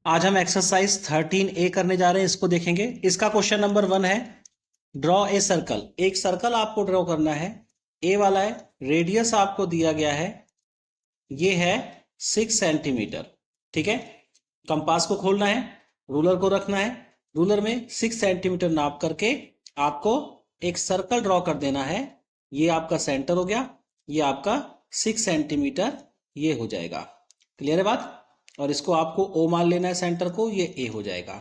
आज हम exercise 13A करने जा रहे हैं, इसको देखेंगे। इसका क्वेश्चन नंबर 1 है, ड्रॉ ए सर्कल। एक सर्कल आपको ड्रॉ करना है, ए वाला है, रेडियस आपको दिया गया है, ये है 6 सेंटीमीटर। ठीक है, कंपास को खोलना है, रूलर को रखना है, रूलर में 6 सेंटीमीटर नाप करके आपको एक सर्कल ड्रॉ कर देना है। ये आपका सेंटर हो गया, ये आपका 6 सेंटीमीटर ये हो जाएगा। क्लियर है बात? और इसको आपको ओ मान लेना है सेंटर को, ये ए हो जाएगा।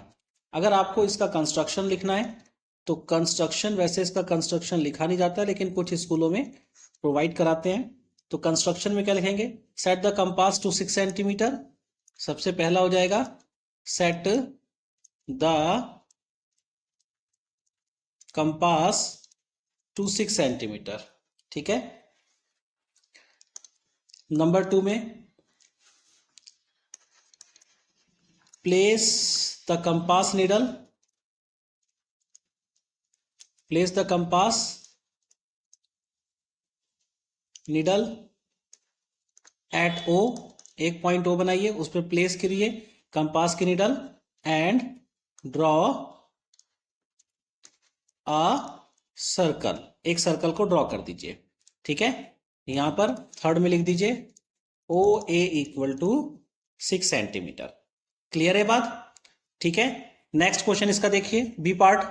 अगर आपको इसका कंस्ट्रक्शन लिखना है तो कंस्ट्रक्शन, वैसे इसका कंस्ट्रक्शन लिखा नहीं जाता लेकिन कुछ स्कूलों में प्रोवाइड कराते हैं। तो कंस्ट्रक्शन में क्या लिखेंगे? Set the compass to 6 centimetre. सबसे पहला हो जाएगा set the compass to 6 centimetre. ठीक है। नंबर 2 में place the compass needle, place the compass needle at O. एक पॉइंट ओ बनाइए, उस पर प्लेस करिए कंपास की needle and draw a circle. एक सर्कल को ड्रॉ कर दीजिए। ठीक है, यहां पर थर्ड में लिख दीजिए O A equal to 6 centimetre. Clear है बात? ठीक है, नेक्स्ट क्वेश्चन इसका देखिए, बी पार्ट।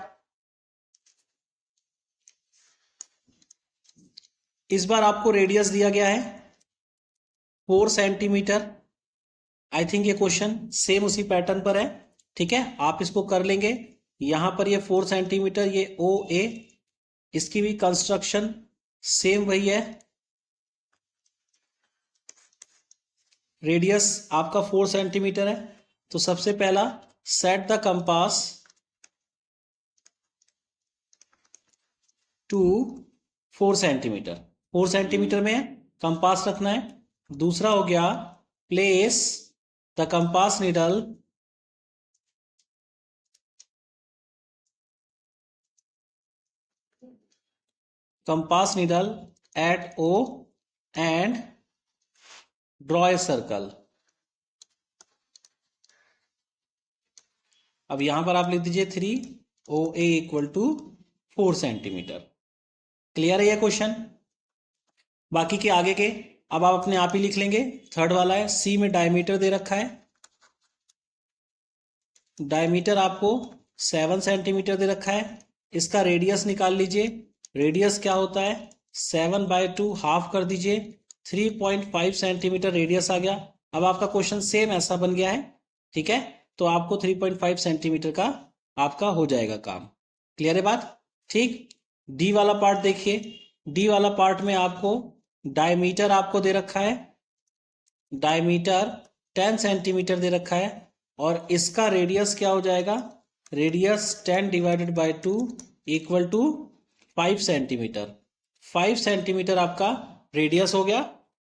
इस बार आपको रेडियस दिया गया है 4 सेंटीमीटर। आई थिंक ये क्वेश्चन सेम उसी पैटर्न पर है। ठीक है, आप इसको कर लेंगे। यहां पर ये 4 सेंटीमीटर, ये ओ ए, इसकी भी कंस्ट्रक्शन सेम वही है। रेडियस आपका 4 सेंटीमीटर है, तो सबसे पहला set the compass to 4 centimetre. 4 centimetre में कंपास रखना है। दूसरा हो गया place the compass needle at O and draw a circle. अब यहां पर आप लिख दीजिए 3 O A equal to 4 centimetre. Clear है ये क्वेश्चन? बाकी के आगे के अब आप अपने आप ही लिख लेंगे। थर्ड वाला है, सी में डायमीटर दे रखा है, डायमीटर आपको 7 सेंटीमीटर दे रखा है। इसका रेडियस निकाल लीजिए। रेडियस क्या होता है? 7/2 हाफ कर दीजिए, 3.5 सेंटीमीटर रेडियस आ गया। अब आपका क्वेश्चन सेम ऐसा बन गया है। ठीक है, तो आपको 3.5 सेंटीमीटर का आपका हो जाएगा काम। क्लियर है बात? ठीक, डी वाला पार्ट देखिए। डी वाला पार्ट में आपको डायमीटर आपको दे रखा है, डायमीटर 10 सेंटीमीटर दे रखा है, और इसका रेडियस क्या हो जाएगा? Radius 10/2 equal to 5 centimetre. 5 centimetre आपका रेडियस हो गया।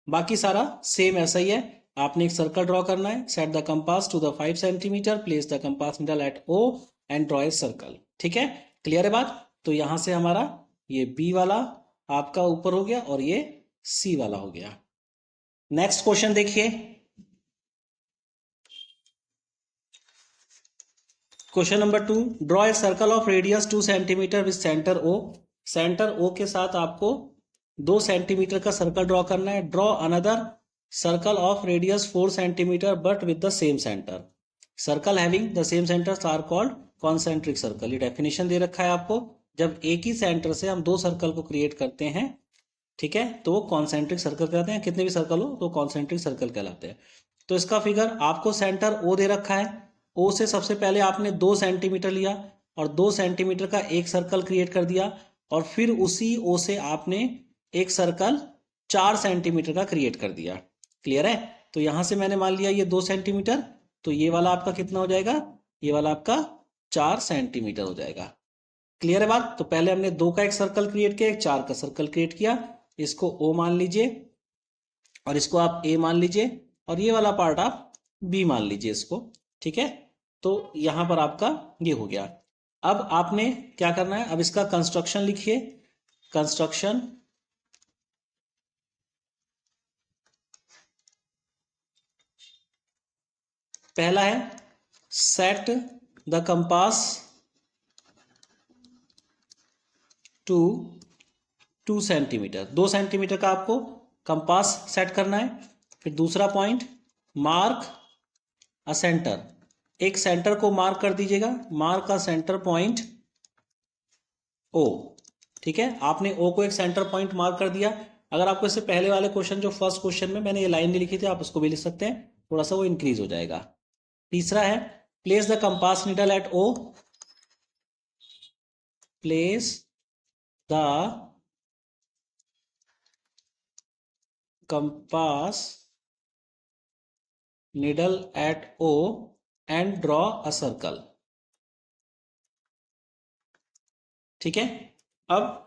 बाकी सारा सेम ऐसा ही है। आपने एक सर्कल ड्रॉ करना है। Set the compass to the 5 centimetre, place the compass needle at O and draw a circle. ठीक है, क्लियर है बात? तो यहां से हमारा ये बी वाला आपका ऊपर हो गया और ये सी वाला हो गया। नेक्स्ट क्वेश्चन देखिए, question number 2, draw a circle of radius 2 centimetre with centre O. Centre O के साथ आपको 2 सेंटीमीटर का सर्कल ड्रॉ करना है। Draw another circle of radius 4 centimetre but with the same centre. Circle having the same centres are called concentric circle. ये definition दे रखा है आपको। जब एक ही सेंटर से हम 2 सर्कल को क्रिएट करते हैं, ठीक है, तो वो कॉन्सेंट्रिक सर्कल कहलाते हैं। कितने भी सर्कल हो तो कॉन्सेंट्रिक सर्कल कहलाते हैं। तो इसका फिगर आपको सेंटर ओ दे रखा है। ओ से सबसे पहले आपने 2 सेंटीमीटर लिया और 2 सेंटीमीटर का एक सर्कल क्रिएट कर दिया, और फिर उसी ओ से आपने एक सर्कल 4 सेंटीमीटर का क्रिएट कर दिया। क्लियर है? तो यहां से मैंने मान लिया ये 2 सेंटीमीटर, तो ये वाला आपका कितना हो जाएगा? ये वाला आपका 4 सेंटीमीटर हो जाएगा। क्लियर है बात? तो पहले हमने 2 का एक सर्कल क्रिएट किया, एक 4 का सर्कल क्रिएट किया। इसको ओ मान लीजिए और इसको आप ए मान लीजिए, और ये वाला पार्ट आप बी मान लीजिए इसको। ठीक है, तो यहां पर आपका ये हो गया। अब आपने क्या करना है? अब इसका कंस्ट्रक्शन लिखिए। कंस्ट्रक्शन, पहला है set the compass to 2 centimetre, 2 centimetre का आपको कंपास सेट करना है। फिर दूसरा पॉइंट, मार्क अ सेंटर, एक सेंटर को मार्क कर दीजिएगा, mark a centre point O. ठीक है, आपने ओ को एक सेंटर पॉइंट मार्क कर दिया। अगर आपको इससे पहले वाले क्वेश्चन, जो फर्स्ट क्वेश्चन में मैंने ये लाइन नहीं लिखी थी, आप उसको भी लिख सकते हैं, थोड़ा सा वो इंक्रीज हो जाएगा। तीसरा है, place the compass needle at O, place the compass needle at O and draw a circle. ठीक है, अब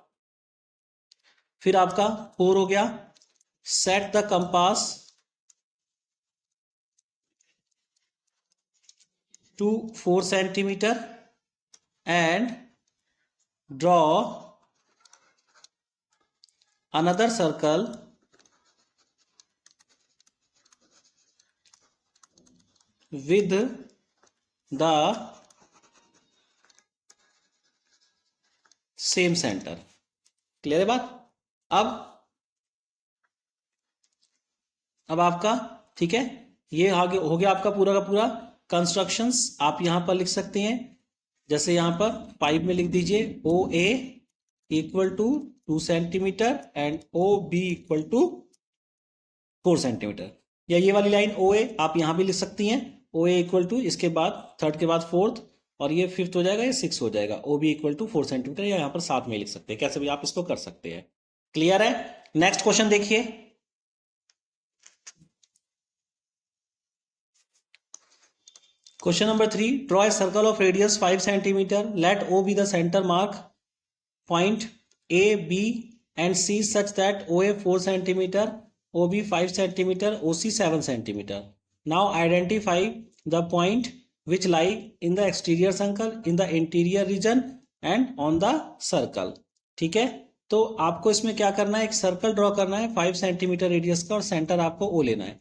फिर आपका 4 हो गया, set the compass to 4 centimetre and draw another circle with the same center। Clear है बात? अब आपका, ठीक है, ये आगे हो गया आपका पूरा का पूरा कंस्ट्रक्शंस। आप यहां पर लिख सकते हैं, जैसे यहां पर 5 में लिख दीजिए O A equal to 2 centimetre and O B equal to 4 centimetre. या ये वाली लाइन ओ ए आप यहां भी लिख सकती हैं, ओ ए इक्वल टू, इसके बाद थर्ड के बाद फोर्थ, और ये फिफ्थ हो जाएगा, ये 6 हो जाएगा, O B equal to 4 centimetre, या यहाँ पर साथ में लिख सकते हैं, कैसे भी आप इसको कर सकते हैं। क्लियर है? नेक्स्ट क्वेश्चन देखिए, question number 3, draw a circle of radius 5 centimetre, let O B the centre mark point A B and C such that O A 4 centimetre, O B 5 centimetre, O C 7 centimetre. Now identify the point which lie in the exterior circle, in the interior region and on the circle. ठीक है, तो आपको इसमें क्या करना है, एक circle draw करना है 5 सेंटीमीटर रेडियस का, और सेंटर आपको ओ लेना है।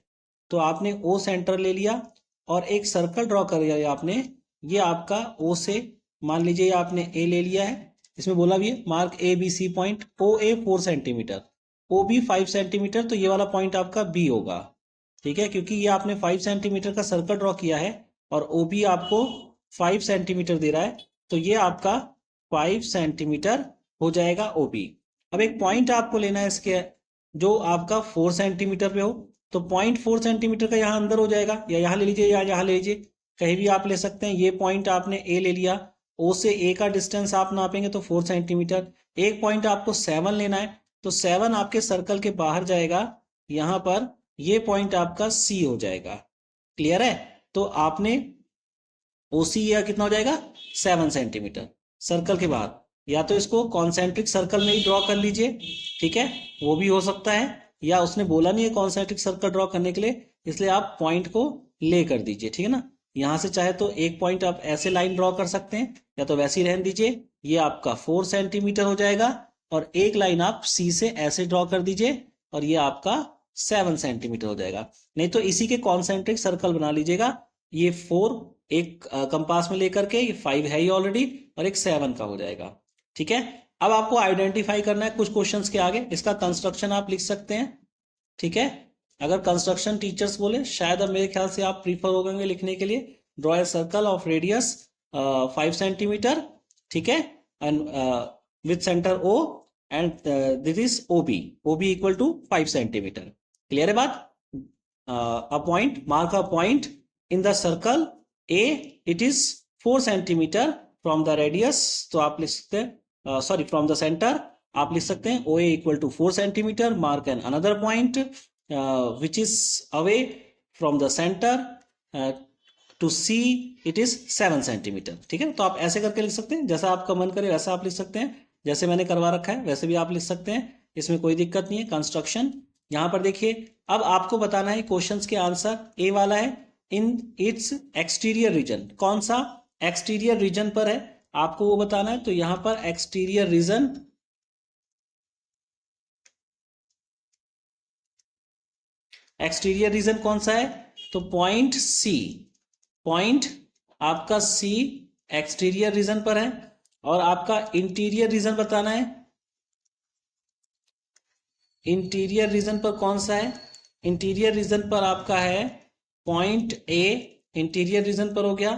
तो आपने ओ सेंटर ले लिया और एक सर्कल ड्रॉ कर लिया आपने, ये आपका ओ से, मान लीजिए आपने ए ले लिया है, इसमें बोला भी है mark A B C point, O A 4 centimetre, O B 5 centimetre, तो ये वाला पॉइंट आपका बी होगा। ठीक है, क्योंकि ये आपने 5 सेंटीमीटर का सर्कल ड्रॉ किया है और ओ बी आपको 5 सेंटीमीटर दे रहा है, तो ये आपका 5 सेंटीमीटर हो जाएगा ओ बी। अब एक पॉइंट आपको लेना है इसके, जो आपका 4 सेंटीमीटर पे हो, तो 0.4 सेंटीमीटर का यहाँ अंदर हो जाएगा, या यहाँ ले लीजिए या यहाँ ले लीजिए, कहीं भी आप ले सकते हैं। ये पॉइंट आपने ए ले लिया, ओ से ए का डिस्टेंस आप नापेंगे तो 4 सेंटीमीटर। एक पॉइंट आपको 7 लेना है, तो 7 आपके सर्कल के बाहर जाएगा, यहाँ पर ये पॉइंट आपका सी हो जाएगा। क्लियर है? तो आपने ओ सी या कितना हो जाएगा 7 सेंटीमीटर सर्कल के बाहर, या तो इसको कॉन्सेंट्रिक सर्कल में ही ड्रॉ कर लीजिए, ठीक है, वो भी हो सकता है, या उसने बोला नहीं है कॉन्सेंट्रिक सर्कल ड्रॉ करने के लिए, इसलिए आप पॉइंट को ले कर दीजिए। ठीक है ना, यहां से चाहे तो एक पॉइंट आप ऐसे लाइन ड्रॉ कर सकते हैं, या तो वैसे ही रहने दीजिए, ये आपका 4 सेंटीमीटर हो जाएगा, और एक लाइन आप सी से ऐसे ड्रॉ कर दीजिए और ये आपका 7 सेंटीमीटर हो जाएगा। नहीं तो इसी के कॉन्सेंट्रिक सर्कल बना लीजिएगा, ये 4 एक कंपास में लेकर के, ये 5 है ही ऑलरेडी, और एक 7 का हो जाएगा। ठीक है, अब आपको आइडेंटिफाई करना है कुछ क्वेश्चंस के आगे, इसका कंस्ट्रक्शन आप लिख सकते हैं। ठीक है, अगर कंस्ट्रक्शन टीचर्स बोले, शायद अब मेरे ख्याल से आप प्रीफर हो गए लिखने के लिए, draw a circle of radius 5 centimetre, ठीक है, and with centre O and this is O B equal to 5 centimetre. Clear है बात? A point, mark a point in the circle A, it is 4 centimetre from the radius, तो आप लिख सकते हैं, sorry from the centre, आप लिख सकते हैं O A equal to 4 centimetre, mark an another point which is away from the centre to C, it is 7 centimetre. ठीक है, तो आप ऐसे करके लिख सकते हैं, जैसा आपका मन करे वैसा आप लिख सकते हैं, जैसे मैंने करवा रखा है वैसे भी आप लिख सकते हैं, इसमें कोई दिक्कत नहीं है। कंस्ट्रक्शन यहां पर देखिए, अब आपको बताना है क्वेश्चंस के आंसर। ए वाला है इन इट्स एक्सटीरियर रीजन, कौन सा एक्सटीरियर रीजन पर है आपको वो बताना है, तो यहां पर एक्सटीरियर रीजन, एक्सटीरियर रीजन कौन सा है, तो पॉइंट सी, पॉइंट आपका सी एक्सटीरियर रीजन पर है, और आपका इंटीरियर रीजन बताना है। इंटीरियर रीजन पर कौन सा है? इंटीरियर रीजन पर आपका है पॉइंट ए, इंटीरियर रीजन पर हो गया।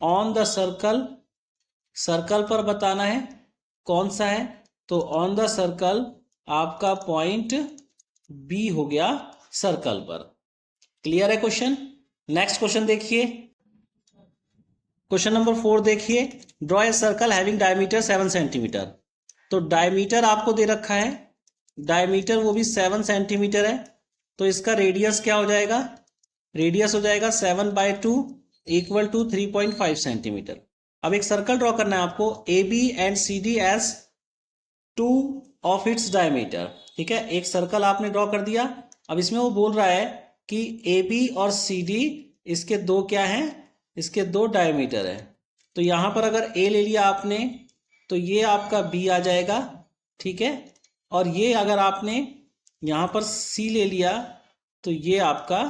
ऑन द सर्कल, सर्कल पर बताना है कौन सा है, तो ऑन द सर्कल आपका पॉइंट बी हो गया सर्कल पर। क्लियर है क्वेश्चन? नेक्स्ट क्वेश्चन देखिए, क्वेश्चन नंबर 4 देखिए, draw a circle having diameter 7 centimetre. तो डायमीटर आपको दे रखा है, डायमीटर वो भी 7 सेंटीमीटर है, तो इसका रेडियस क्या हो जाएगा? रेडियस हो जाएगा 7/2 इक्वल टू 3.5 सेंटीमीटर। अब एक सर्कल ड्रॉ करना है आपको, A B and C D as 2 of its diameter. ठीक है, एक सर्कल आपने ड्रॉ कर दिया। अब इसमें वो बोल रहा है कि ए बी और सी डी इसके दो क्या हैं? इसके दो डायमीटर है। तो यहां पर अगर ए ले लिया आपने तो ये आपका बी आ जाएगा, ठीक है, और ये अगर आपने यहां पर सी ले लिया तो ये आपका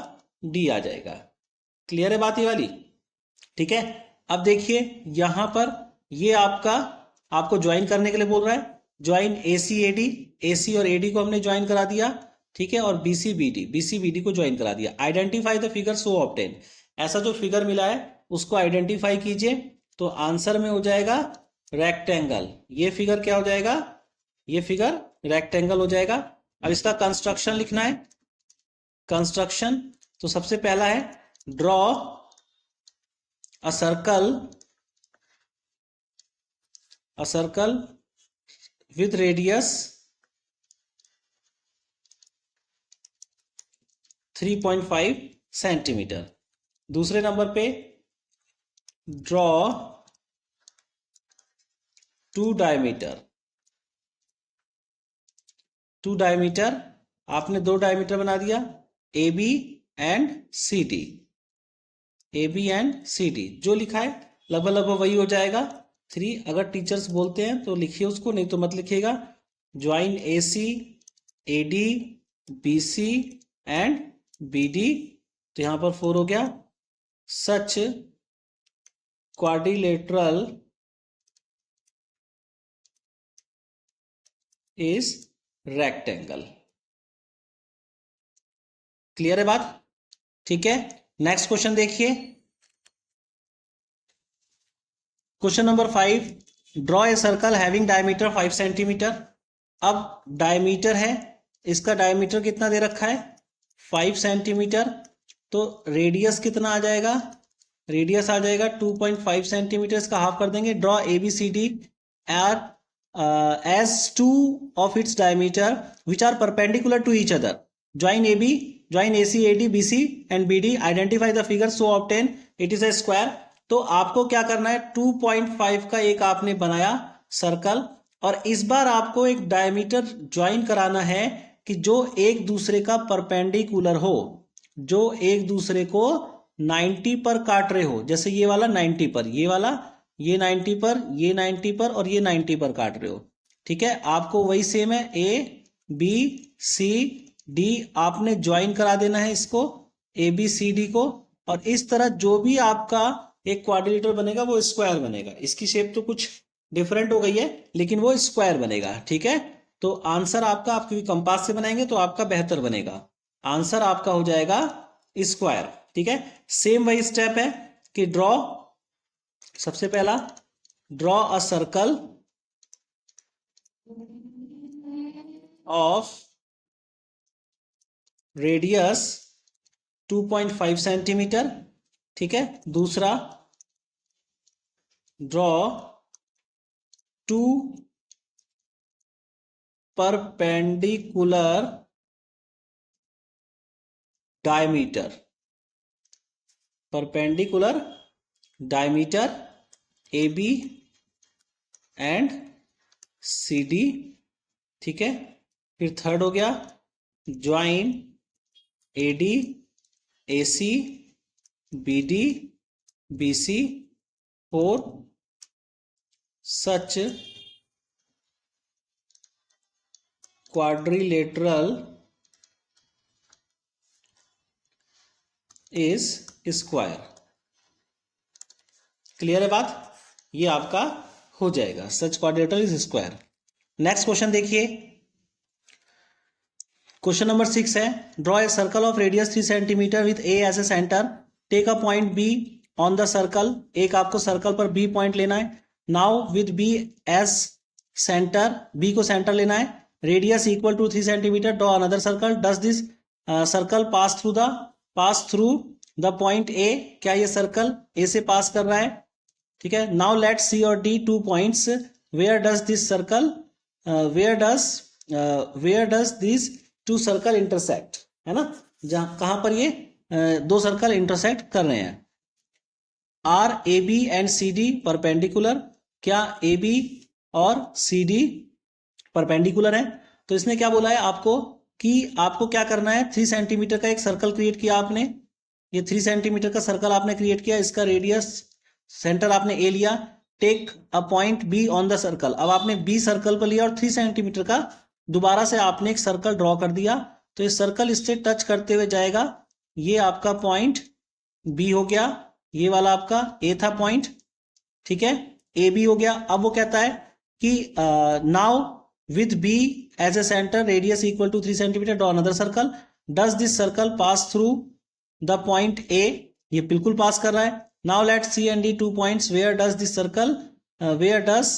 डी आ जाएगा। क्लियर है बात ये वाली? ठीक है, अब देखिए यहां पर ये आपका आपको ज्वाइन करने के लिए बोल रहा है, join A C A D, A सी और ए डी को हमने ज्वाइन करा दिया, ठीक है, और बी सी बी डी को ज्वाइन करा दिया। Identify the figure so obtain, ऐसा जो फिगर मिला है उसको आइडेंटिफाई कीजिए। तो आंसर में हो जाएगा रेक्टेंगल। ये फिगर क्या हो जाएगा? ये फिगर रेक्टेंगल हो जाएगा। अब इसका कंस्ट्रक्शन लिखना है। कंस्ट्रक्शन, तो सबसे पहला है draw a circle with radius 3.5 centimetre. दूसरे नंबर पे ड्रॉ 2 डायमीटर। 2 डायमीटर, आपने 2 डायमीटर बना दिया, A B and C D. A B and C D जो लिखा है लगभग लगभग वही हो जाएगा 3। अगर टीचर्स बोलते हैं तो लिखिए उसको, नहीं तो मत लिखिएगा। Join A C A D B C and B D, तो यहां पर 4 हो गया। Such quadrilateral is rectangle. Clear है बात? ठीक है, नेक्स्ट क्वेश्चन देखिए, question number 5, draw a circle having diameter 5 centimetre. अब डायमीटर है, इसका डायमीटर कितना दे रखा है? 5 सेंटीमीटर। तो रेडियस कितना आ जाएगा? रेडियस आ जाएगा 2.5 सेंटीमीटर, इसका हाफ कर देंगे। Draw A B C D are as 2 of its diameter which are perpendicular to each other. Join AB, join AC, AD, BC and BD. Identify the figure so obtain it is a square. तो आपको क्या करना है? 2.5 का एक आपने बनाया circle, और इस बार आपको एक डायमीटर ज्वाइन कराना है कि जो एक दूसरे का परपेंडिकुलर हो, जो एक दूसरे को 90 पर काट रहे हो। जैसे ये वाला 90 पर, ये वाला, ये 90 पर, ये 90 पर और ये 90 पर काट रहे हो। ठीक है, आपको वही सेम है, ए बी सी डी आपने ज्वाइन करा देना है इसको, ए बी सी डी को, और इस तरह जो भी आपका एक क्वाड्रिलेटरल बनेगा वो स्क्वायर बनेगा। इसकी शेप तो कुछ डिफरेंट हो गई है लेकिन वो स्क्वायर बनेगा। ठीक है, तो आंसर आपका, आप क्योंकि कंपास से बनाएंगे तो आपका बेहतर बनेगा, आंसर आपका हो जाएगा स्क्वायर। ठीक है, सेम वही स्टेप है कि ड्रॉ, सबसे पहला draw a circle of radius 2.5 centimetre. ठीक है, दूसरा draw 2 perpendicular diameter, perpendicular diameter A B and C D. ठीक है, फिर थर्ड हो गया join A D A C B D B C for such quadrilateral is square. Clear है बात, ये आपका हो जाएगा, such quadrilateral is square. Next question देखिए, क्वेश्चन नंबर 6 है, draw a circle of radius 3 centimetre with A as a centre, take a point B on the circle, एक आपको सर्कल पर बी पॉइंट लेना है। Now with B as centre, B को centre लेना है, radius equal to 3 centimetre, draw another circle, does this circle pass through the point A, क्या ये सर्कल ए से पास कर रहा है, ठीक है। नाउ लेट सी और D 2 points, where does this circle where does this 2 circle intersect, है ना, जहां कहां पर ये 2 सर्कल इंटरसेक्ट कर रहे हैं। Are A B and C D perpendicular, क्या ए बी और सी डी परपेंडिकुलर है। तो इसने क्या बोला है आपको कि आपको क्या करना है, 3 सेंटीमीटर का एक सर्कल क्रिएट किया आपने, ये 3 सेंटीमीटर का सर्कल आपने क्रिएट किया, इसका रेडियस सेंटर आपने ए लिया, take a point B on the circle, अब आपने बी सर्कल पर लिया और 3 सेंटीमीटर का दोबारा से आपने एक सर्कल ड्रॉ कर दिया, तो ये सर्कल इससे टच करते हुए जाएगा, ये आपका पॉइंट बी हो गया, ये वाला आपका ए था पॉइंट, ठीक है, ए बी हो गया। अब वो कहता है कि now with B as a centre, radius equal to 3 centimetre, draw another circle, does this circle pass through the point A, ये बिल्कुल पास कर रहा है। Now let C and D 2 points, where does this circle where does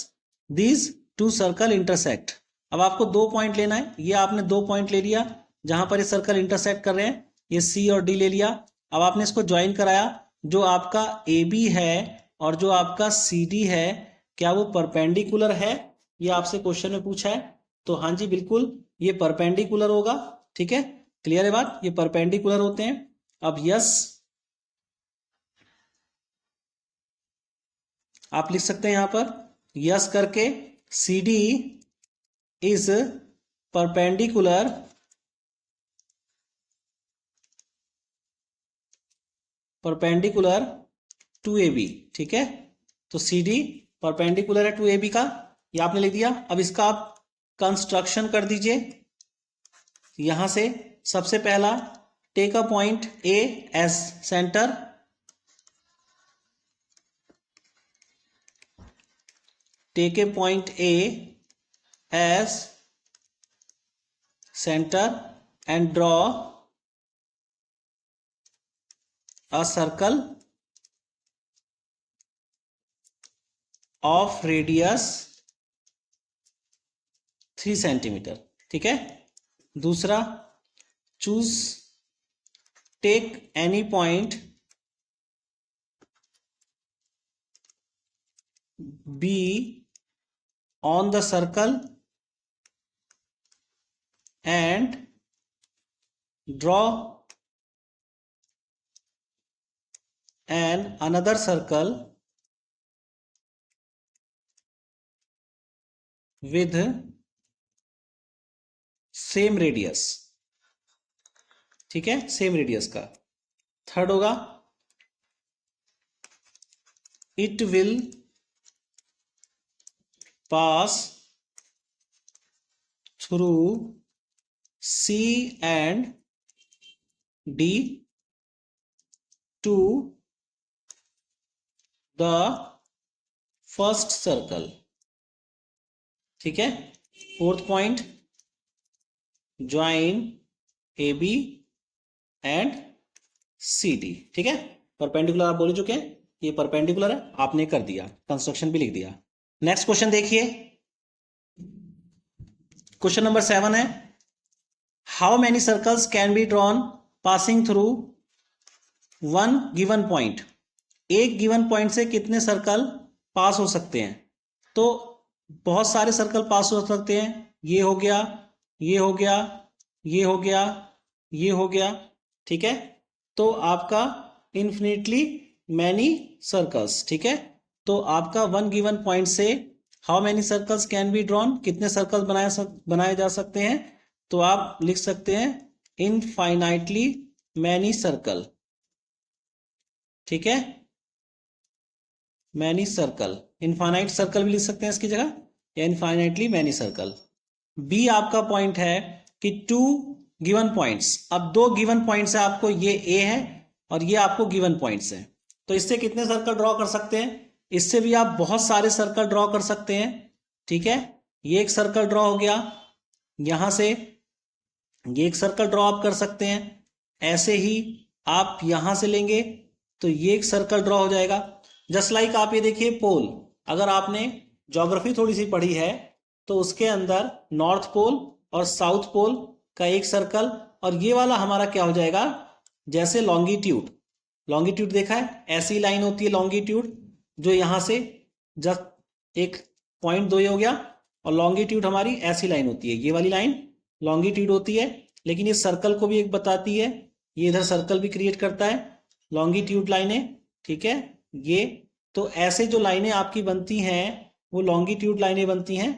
this 2 circle intersect, अब आपको 2 point लेना है, ये आपने 2 पॉइंट ले लिया जहां पर ये सर्कल इंटरसेक्ट कर रहे हैं, ये सी और डी ले लिया, अब आपने इसको ज्वाइन कराया, जो आपका ए बी है और जो आपका सी डी है, क्या वो परपेंडिकुलर है, ये आपसे क्वेश्चन में पूछा है, तो हाँ जी बिल्कुल ये परपेंडिकुलर होगा, ठीक है, क्लियर है बात, ये परपेंडिकुलर होते हैं। अब यस आप लिख सकते हैं यहां पर, यस करके, C D is perpendicular to A B, ठीक है, तो सी डी परपेंडिकुलर है टू ए बी का, ये आपने लिख दिया। अब इसका आप कंस्ट्रक्शन कर दीजिए, यहां से सबसे पहला, take a point A as centre, take a point A as centre and draw a circle of radius 3 centimetre, ठीक है। दूसरा, choose take any point B on the circle and draw and another circle with same radius, ठीक है, same radius का। Third होगा, it will pass through C and D to the first circle, ठीक है। Fourth point, join A B and C D, ठीक है, perpendicular आप बोल चुके हैं, ये परपेंडिकुलर है, आपने कर दिया, कंस्ट्रक्शन भी लिख दिया। नेक्स्ट क्वेश्चन देखिए, क्वेश्चन नंबर 7 है, how many circles can be drawn passing through one given point, एक गिवन पॉइंट से कितने सर्कल पास हो सकते हैं। तो बहुत सारे सर्कल पास हो सकते हैं, ये हो गया, ये हो गया, ये हो गया, ये हो गया, ठीक है, तो आपका इन्फिनिटली मैनी सर्कल्स, ठीक है। तो आपका वन गिवन पॉइंट से how many circles can be drawn, कितने सर्कल्स बनाए जा सकते हैं, तो आप लिख सकते हैं इनफाइनाइटली मैनी सर्कल, ठीक है, मैनी सर्कल, इनफाइनाइट सर्कल भी लिख सकते हैं इसकी जगह, या इनफाइनाइटली मैनी सर्कल। बी आपका पॉइंट है कि 2 गिवन पॉइंट्स, अब 2 गिवन पॉइंट्स है आपको, ये ए है और ये आपको गिवन पॉइंट्स है, तो इससे कितने सर्कल ड्रॉ कर सकते हैं? इससे भी आप बहुत सारे सर्कल ड्रॉ कर सकते हैं। ठीक है, ये एक सर्कल ड्रॉ हो गया, यहां से ये एक सर्कल ड्रॉ आप कर सकते हैं। ऐसे ही आप यहां से लेंगे तो ये एक सर्कल ड्रॉ हो जाएगा। जस्ट लाइक आप ये देखिए पोल, अगर आपने ज्योग्राफी थोड़ी सी पढ़ी है तो उसके अंदर नॉर्थ पोल और साउथ पोल का एक सर्कल, और ये वाला हमारा क्या हो जाएगा, जैसे लॉन्गिट्यूड, लॉन्गिट्यूड देखा है, ऐसी लाइन होती है लॉन्गिट्यूड, जो यहां से जस्ट एक पॉइंट दो ये हो गया, और लॉन्गिट्यूड हमारी ऐसी लाइन होती है, ये वाली लाइन लॉन्गिट्यूड होती है। लेकिन ये सर्कल को भी एक बताती है, ये इधर सर्कल भी क्रिएट करता है, लॉन्गिट्यूड लाइनें। ठीक है, ये तो ऐसे जो लाइनें आपकी बनती हैं वो लॉन्गिट्यूड लाइनें बनती हैं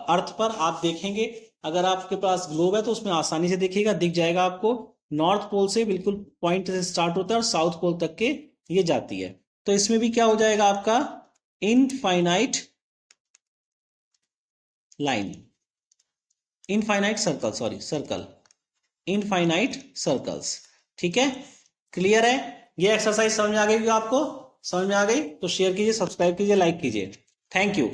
अर्थ पर। आप देखेंगे, अगर आपके पास ग्लोब है तो उसमें आसानी से देखिएगा, दिख जाएगा आपको, नॉर्थ पोल से बिल्कुल पॉइंट से स्टार्ट होता है और साउथ पोल तक के ये जाती है। तो इसमें भी क्या हो जाएगा आपका, infinite line, infinite circle, sorry circle, infinite circles. ठीक है, क्लियर है? ये एक्सरसाइज समझ में आ गई? आपको समझ में आ गई तो शेयर कीजिए, सब्सक्राइब कीजिए, लाइक कीजिए। Thank you.